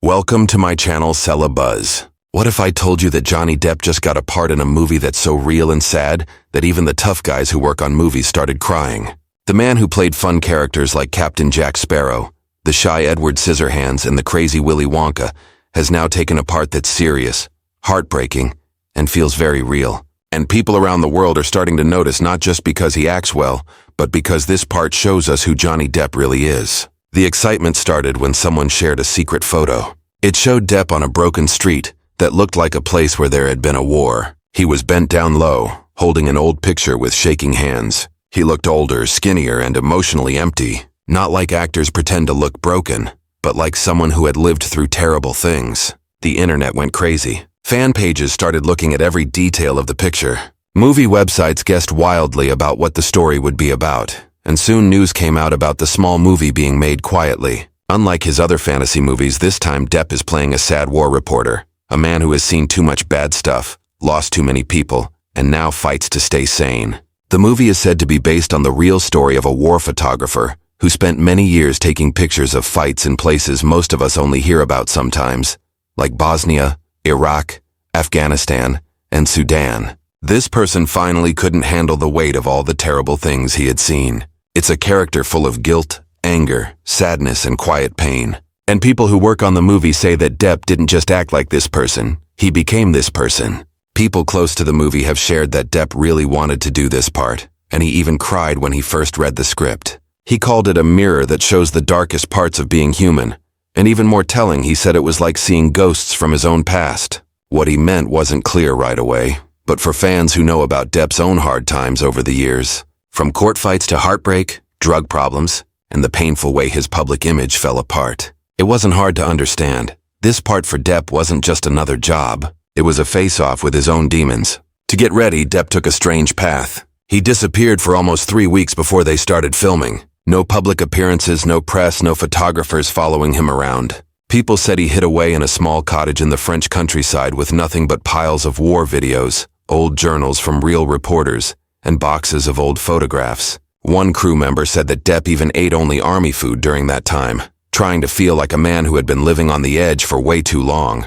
Welcome to my channel, Sella Buzz. What if I told you that Johnny Depp just got a part in a movie that's so real and sad that even the tough guys who work on movies started crying? The man who played fun characters like Captain Jack Sparrow, the shy Edward Scissorhands, and the crazy Willy Wonka has now taken a part that's serious, heartbreaking, and feels very real. And people around the world are starting to notice, not just because he acts well, but because this part shows us who Johnny Depp really is. The excitement started when someone shared a secret photo. It showed Depp on a broken street that looked like a place where there had been a war. He was bent down low, holding an old picture with shaking hands. He looked older, skinnier, and emotionally empty. Not like actors pretend to look broken, but like someone who had lived through terrible things. The internet went crazy. Fan pages started looking at every detail of the picture. Movie websites guessed wildly about what the story would be about, and soon news came out about the small movie being made quietly. Unlike his other fantasy movies, this time Depp is playing a sad war reporter, a man who has seen too much bad stuff, lost too many people, and now fights to stay sane. The movie is said to be based on the real story of a war photographer who spent many years taking pictures of fights in places most of us only hear about sometimes, like Bosnia, Iraq, Afghanistan, and Sudan. This person finally couldn't handle the weight of all the terrible things he had seen. It's a character full of guilt, anger, sadness, and quiet pain. And people who work on the movie say that Depp didn't just act like this person, he became this person. People close to the movie have shared that Depp really wanted to do this part, and he even cried when he first read the script. He called it a mirror that shows the darkest parts of being human, and even more telling, he said it was like seeing ghosts from his own past. What he meant wasn't clear right away, but for fans who know about Depp's own hard times over the years, from court fights to heartbreak, drug problems, and the painful way his public image fell apart, it wasn't hard to understand. This part for Depp wasn't just another job. It was a face-off with his own demons. To get ready, Depp took a strange path. He disappeared for almost 3 weeks before they started filming. No public appearances, no press, no photographers following him around. People said he hid away in a small cottage in the French countryside with nothing but piles of war videos, old journals from real reporters, and boxes of old photographs. One crew member said that Depp even ate only army food during that time, trying to feel like a man who had been living on the edge for way too long.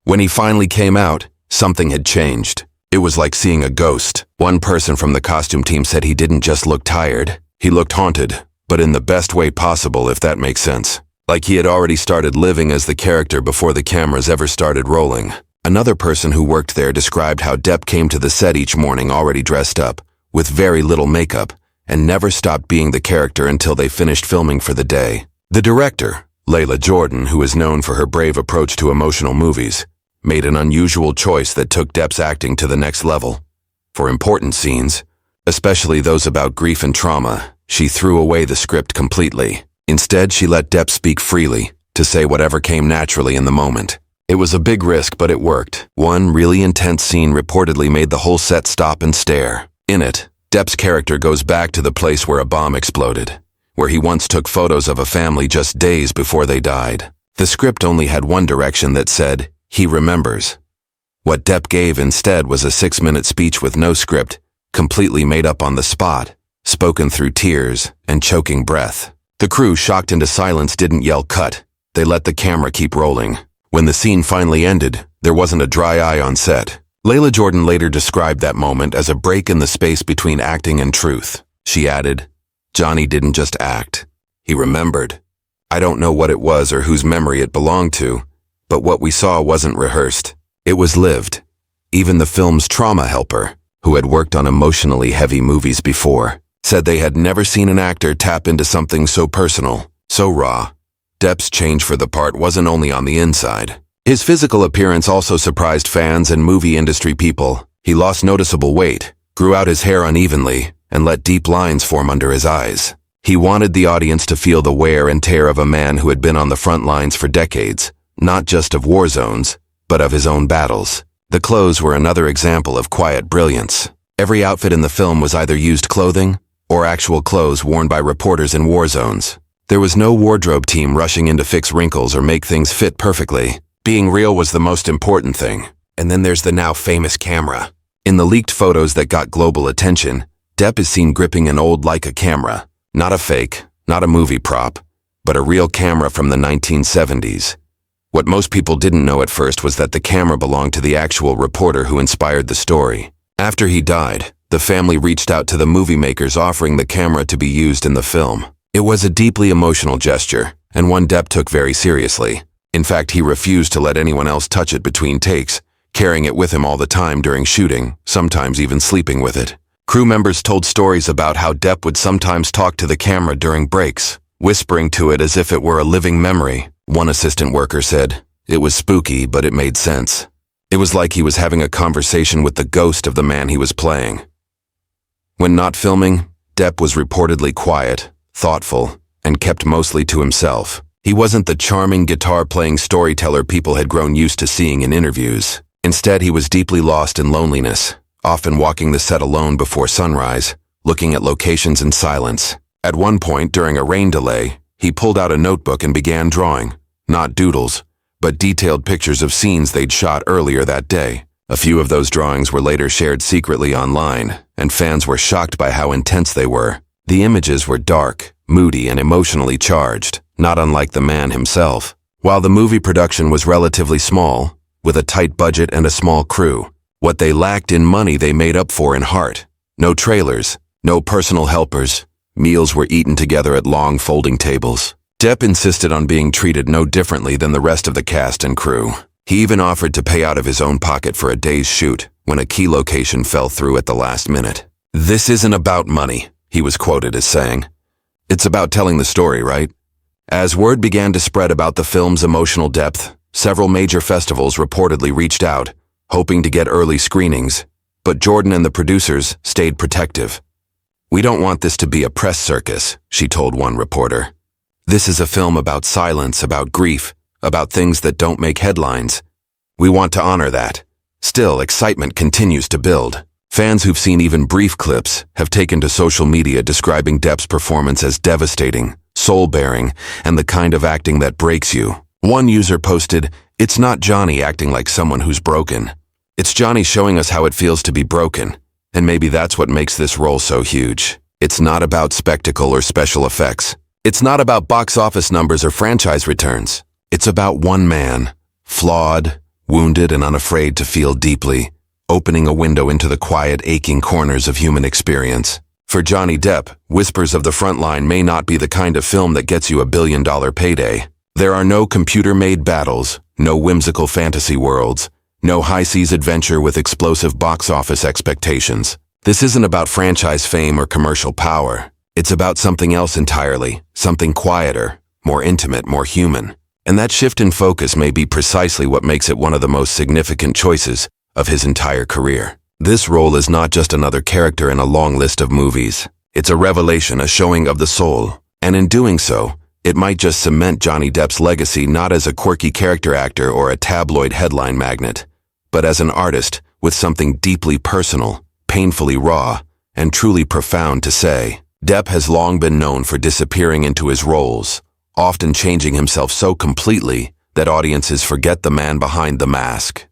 When he finally came out, something had changed. It was like seeing a ghost. One person from the costume team said he didn't just look tired, he looked haunted, but in the best way possible, if that makes sense. Like he had already started living as the character before the cameras ever started rolling. Another person who worked there described how Depp came to the set each morning already dressed up, with very little makeup, and never stopped being the character until they finished filming for the day. The director, Layla Jordan, who is known for her brave approach to emotional movies, made an unusual choice that took Depp's acting to the next level. For important scenes, especially those about grief and trauma, she threw away the script completely. Instead, she let Depp speak freely, to say whatever came naturally in the moment. It was a big risk, but it worked. One really intense scene reportedly made the whole set stop and stare. In it, Depp's character goes back to the place where a bomb exploded, where he once took photos of a family just days before they died. The script only had one direction that said, "He remembers." What Depp gave instead was a 6-minute speech with no script, completely made up on the spot, spoken through tears and choking breath. The crew, shocked into silence, didn't yell cut. They let the camera keep rolling. When the scene finally ended, there wasn't a dry eye on set. Layla Jordan later described that moment as a break in the space between acting and truth. She added, "Johnny didn't just act. He remembered. I don't know what it was or whose memory it belonged to, but what we saw wasn't rehearsed. It was lived." Even the film's trauma helper, who had worked on emotionally heavy movies before, said they had never seen an actor tap into something so personal, so raw. Depp's change for the part wasn't only on the inside. His physical appearance also surprised fans and movie industry people. He lost noticeable weight, grew out his hair unevenly, and let deep lines form under his eyes. He wanted the audience to feel the wear and tear of a man who had been on the front lines for decades, not just of war zones, but of his own battles. The clothes were another example of quiet brilliance. Every outfit in the film was either used clothing or actual clothes worn by reporters in war zones. There was no wardrobe team rushing in to fix wrinkles or make things fit perfectly. Being real was the most important thing. And then there's the now famous camera. In the leaked photos that got global attention, Depp is seen gripping an old Leica camera. Not a fake, not a movie prop, but a real camera from the 1970s. What most people didn't know at first was that the camera belonged to the actual reporter who inspired the story. After he died, the family reached out to the movie makers offering the camera to be used in the film. It was a deeply emotional gesture, and one Depp took very seriously. In fact, he refused to let anyone else touch it between takes, carrying it with him all the time during shooting, sometimes even sleeping with it. Crew members told stories about how Depp would sometimes talk to the camera during breaks, whispering to it as if it were a living memory. One assistant worker said, "It was spooky, but it made sense. It was like he was having a conversation with the ghost of the man he was playing." When not filming, Depp was reportedly quiet, thoughtful, and kept mostly to himself. He wasn't the charming guitar-playing storyteller people had grown used to seeing in interviews. Instead, he was deeply lost in loneliness, often walking the set alone before sunrise, looking at locations in silence. At one point, during a rain delay, he pulled out a notebook and began drawing, not doodles, but detailed pictures of scenes they'd shot earlier that day. A few of those drawings were later shared secretly online, and fans were shocked by how intense they were. The images were dark, moody, and emotionally charged, not unlike the man himself. While the movie production was relatively small, with a tight budget and a small crew, what they lacked in money they made up for in heart. No trailers, no personal helpers. Meals were eaten together at long folding tables. Depp insisted on being treated no differently than the rest of the cast and crew. He even offered to pay out of his own pocket for a day's shoot when a key location fell through at the last minute. "This isn't about money," he was quoted as saying. "It's about telling the story, right?" As word began to spread about the film's emotional depth, several major festivals reportedly reached out, hoping to get early screenings, but Jordan and the producers stayed protective. "We don't want this to be a press circus," she told one reporter. "This is a film about silence, about grief, about things that don't make headlines. We want to honor that." Still, excitement continues to build. Fans who've seen even brief clips have taken to social media describing Depp's performance as devastating, soul-bearing, and the kind of acting that breaks you. One user posted, "It's not Johnny acting like someone who's broken. It's Johnny showing us how it feels to be broken. And maybe that's what makes this role so huge. It's not about spectacle or special effects. It's not about box office numbers or franchise returns. It's about one man, flawed, wounded, and unafraid to feel deeply, opening a window into the quiet, aching corners of human experience." For Johnny Depp, Whispers of the Frontline may not be the kind of film that gets you a billion-dollar payday. There are no computer-made battles, no whimsical fantasy worlds, no high-seas adventure with explosive box office expectations. This isn't about franchise fame or commercial power. It's about something else entirely, something quieter, more intimate, more human. And that shift in focus may be precisely what makes it one of the most significant choices of his entire career. This role is not just another character in a long list of movies. It's a revelation, a showing of the soul. And in doing so, it might just cement Johnny Depp's legacy not as a quirky character actor or a tabloid headline magnet, but as an artist with something deeply personal, painfully raw, and truly profound to say. Depp has long been known for disappearing into his roles, often changing himself so completely that audiences forget the man behind the mask.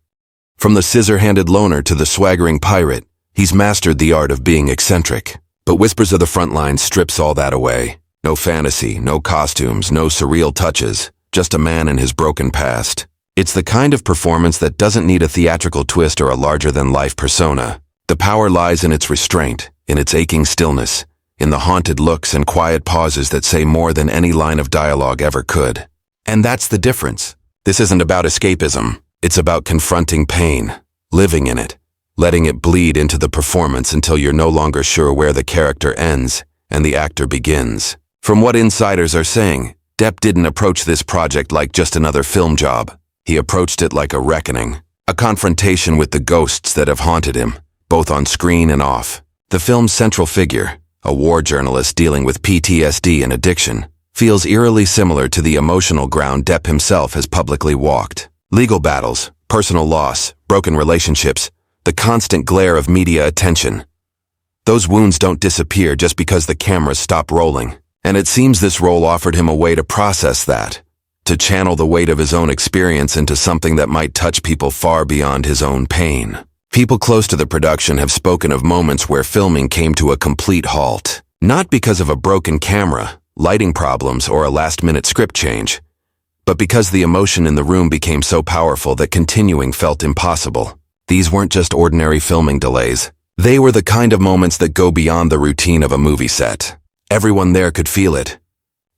From the scissor-handed loner to the swaggering pirate, he's mastered the art of being eccentric. But Whispers of the Frontline strips all that away. No fantasy, no costumes, no surreal touches, just a man and his broken past. It's the kind of performance that doesn't need a theatrical twist or a larger-than-life persona. The power lies in its restraint, in its aching stillness, in the haunted looks and quiet pauses that say more than any line of dialogue ever could. And that's the difference. This isn't about escapism. It's about confronting pain, living in it, letting it bleed into the performance until you're no longer sure where the character ends and the actor begins. From what insiders are saying, Depp didn't approach this project like just another film job. He approached it like a reckoning, a confrontation with the ghosts that have haunted him, both on screen and off. The film's central figure, a war journalist dealing with PTSD and addiction, feels eerily similar to the emotional ground Depp himself has publicly walked. Legal battles, personal loss, broken relationships, the constant glare of media attention. Those wounds don't disappear just because the cameras stop rolling. And it seems this role offered him a way to process that, to channel the weight of his own experience into something that might touch people far beyond his own pain. People close to the production have spoken of moments where filming came to a complete halt, not because of a broken camera, lighting problems, or a last-minute script change, but because the emotion in the room became so powerful that continuing felt impossible. These weren't just ordinary filming delays. They were the kind of moments that go beyond the routine of a movie set. Everyone there could feel it.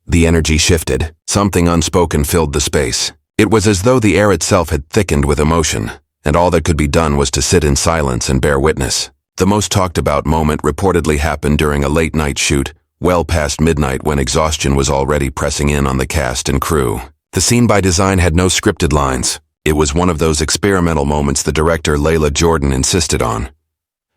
The energy shifted. Something unspoken filled the space. It was as though the air itself had thickened with emotion, and all that could be done was to sit in silence and bear witness. The most talked about moment reportedly happened during a late-night shoot, well past midnight when exhaustion was already pressing in on the cast and crew. The scene by design had no scripted lines. It was one of those experimental moments the director Layla Jordan insisted on.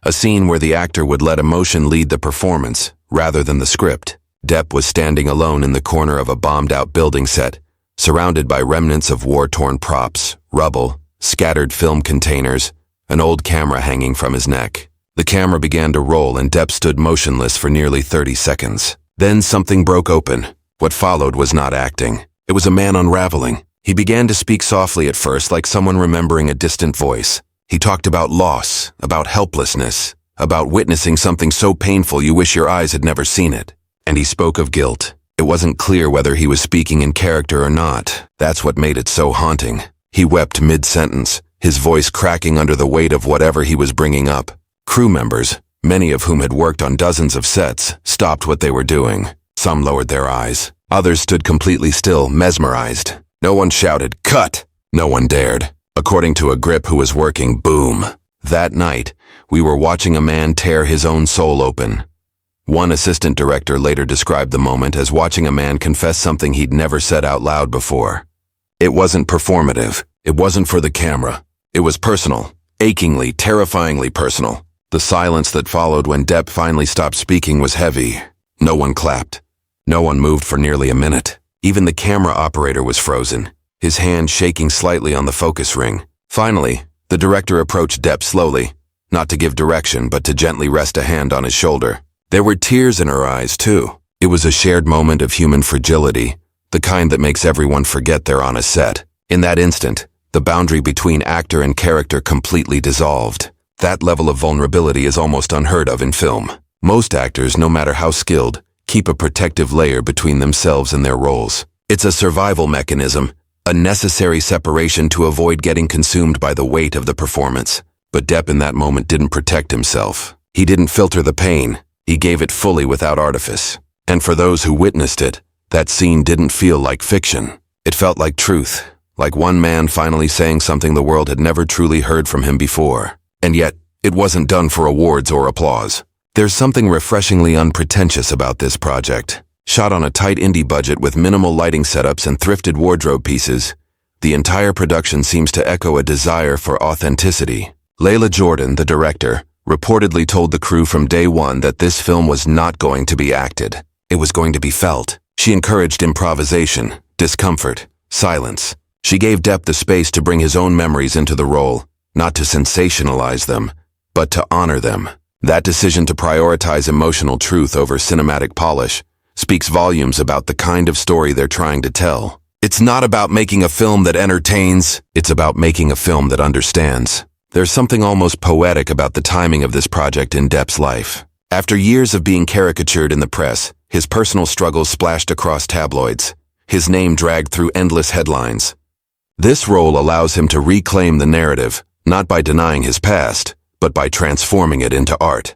A scene where the actor would let emotion lead the performance, rather than the script. Depp was standing alone in the corner of a bombed-out building set, surrounded by remnants of war-torn props, rubble, scattered film containers, an old camera hanging from his neck. The camera began to roll and Depp stood motionless for nearly 30 seconds. Then something broke open. What followed was not acting. It was a man unraveling. He began to speak softly at first, like someone remembering a distant voice. He talked about loss, about helplessness, about witnessing something so painful you wish your eyes had never seen it. And he spoke of guilt. It wasn't clear whether he was speaking in character or not. That's what made it so haunting. He wept mid-sentence, his voice cracking under the weight of whatever he was bringing up. Crew members, many of whom had worked on dozens of sets, stopped what they were doing. Some lowered their eyes. Others stood completely still, mesmerized. No one shouted, "Cut!" No one dared. According to a grip who was working, boom. That night, we were watching a man tear his own soul open. One assistant director later described the moment as watching a man confess something he'd never said out loud before. It wasn't performative. It wasn't for the camera. It was personal, achingly, terrifyingly personal. The silence that followed when Depp finally stopped speaking was heavy. No one clapped. No one moved for nearly a minute. Even the camera operator was frozen, his hand shaking slightly on the focus ring. Finally, the director approached Depp slowly, not to give direction but to gently rest a hand on his shoulder. There were tears in her eyes, too. It was a shared moment of human fragility, the kind that makes everyone forget they're on a set. In that instant, the boundary between actor and character completely dissolved. That level of vulnerability is almost unheard of in film. Most actors, no matter how skilled, keep a protective layer between themselves and their roles. It's a survival mechanism, a necessary separation to avoid getting consumed by the weight of the performance. But Depp in that moment didn't protect himself. He didn't filter the pain. He gave it fully without artifice. And for those who witnessed it, that scene didn't feel like fiction. It felt like truth, like one man finally saying something the world had never truly heard from him before. And yet, it wasn't done for awards or applause. There's something refreshingly unpretentious about this project. Shot on a tight indie budget with minimal lighting setups and thrifted wardrobe pieces, the entire production seems to echo a desire for authenticity. Layla Jordan, the director, reportedly told the crew from day one that this film was not going to be acted. It was going to be felt. She encouraged improvisation, discomfort, silence. She gave Depp the space to bring his own memories into the role, not to sensationalize them, but to honor them. That decision to prioritize emotional truth over cinematic polish speaks volumes about the kind of story they're trying to tell. It's not about making a film that entertains, it's about making a film that understands. There's something almost poetic about the timing of this project in Depp's life. After years of being caricatured in the press, his personal struggles splashed across tabloids, his name dragged through endless headlines. This role allows him to reclaim the narrative, not by denying his past, but by transforming it into art.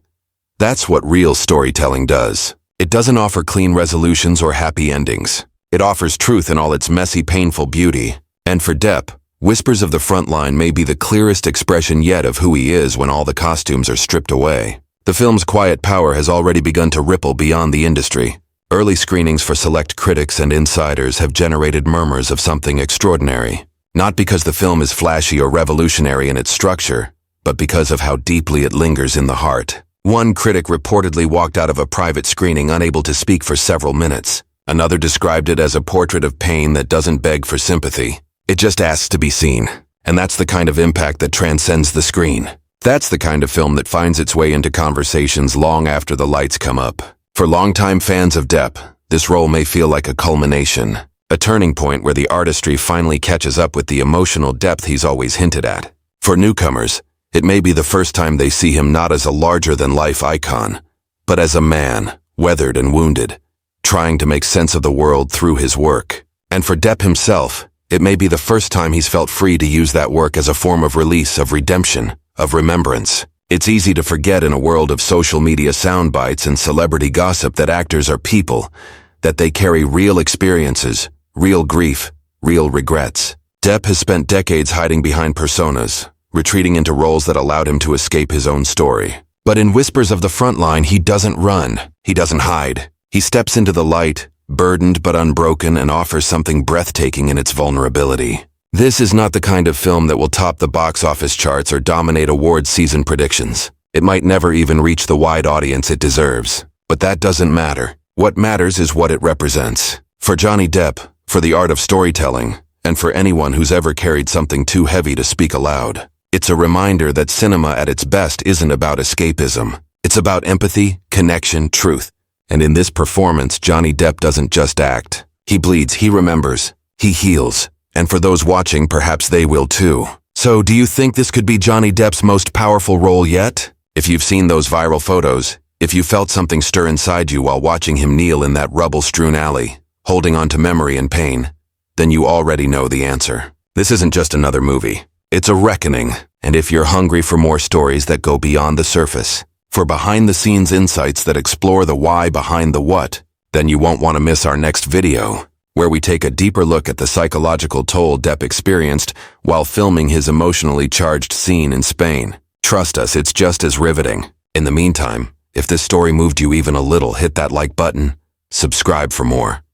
That's what real storytelling does. It doesn't offer clean resolutions or happy endings. It offers truth in all its messy, painful beauty. And for Depp, Whispers of the Frontline may be the clearest expression yet of who he is when all the costumes are stripped away. The film's quiet power has already begun to ripple beyond the industry. Early screenings for select critics and insiders have generated murmurs of something extraordinary. Not because the film is flashy or revolutionary in its structure, but because of how deeply it lingers in the heart. One critic reportedly walked out of a private screening unable to speak for several minutes. Another described it as a portrait of pain that doesn't beg for sympathy. It just asks to be seen. And that's the kind of impact that transcends the screen. That's the kind of film that finds its way into conversations long after the lights come up. For longtime fans of Depp, this role may feel like a culmination, a turning point where the artistry finally catches up with the emotional depth he's always hinted at. For newcomers, it may be the first time they see him not as a larger-than-life icon, but as a man, weathered and wounded, trying to make sense of the world through his work. And for Depp himself, it may be the first time he's felt free to use that work as a form of release, of redemption, of remembrance. It's easy to forget in a world of social media soundbites and celebrity gossip that actors are people, that they carry real experiences, real grief, real regrets. Depp has spent decades hiding behind personas, retreating into roles that allowed him to escape his own story. But in Whispers of the Frontline, he doesn't run, he doesn't hide. He steps into the light, burdened but unbroken, and offers something breathtaking in its vulnerability. This is not the kind of film that will top the box office charts or dominate awards season predictions. It might never even reach the wide audience it deserves. But that doesn't matter. What matters is what it represents. For Johnny Depp, for the art of storytelling, and for anyone who's ever carried something too heavy to speak aloud, it's a reminder that cinema at its best isn't about escapism. It's about empathy, connection, truth. And in this performance, Johnny Depp doesn't just act. He bleeds, he remembers, he heals. And for those watching, perhaps they will too. So, do you think this could be Johnny Depp's most powerful role yet? If you've seen those viral photos, if you felt something stir inside you while watching him kneel in that rubble-strewn alley, holding on to memory and pain, then you already know the answer. This isn't just another movie. It's a reckoning. And if you're hungry for more stories that go beyond the surface, for behind-the-scenes insights that explore the why behind the what, then you won't want to miss our next video, where we take a deeper look at the psychological toll Depp experienced while filming his emotionally charged scene in Spain. Trust us, it's just as riveting. In the meantime, if this story moved you even a little, hit that like button, subscribe for more.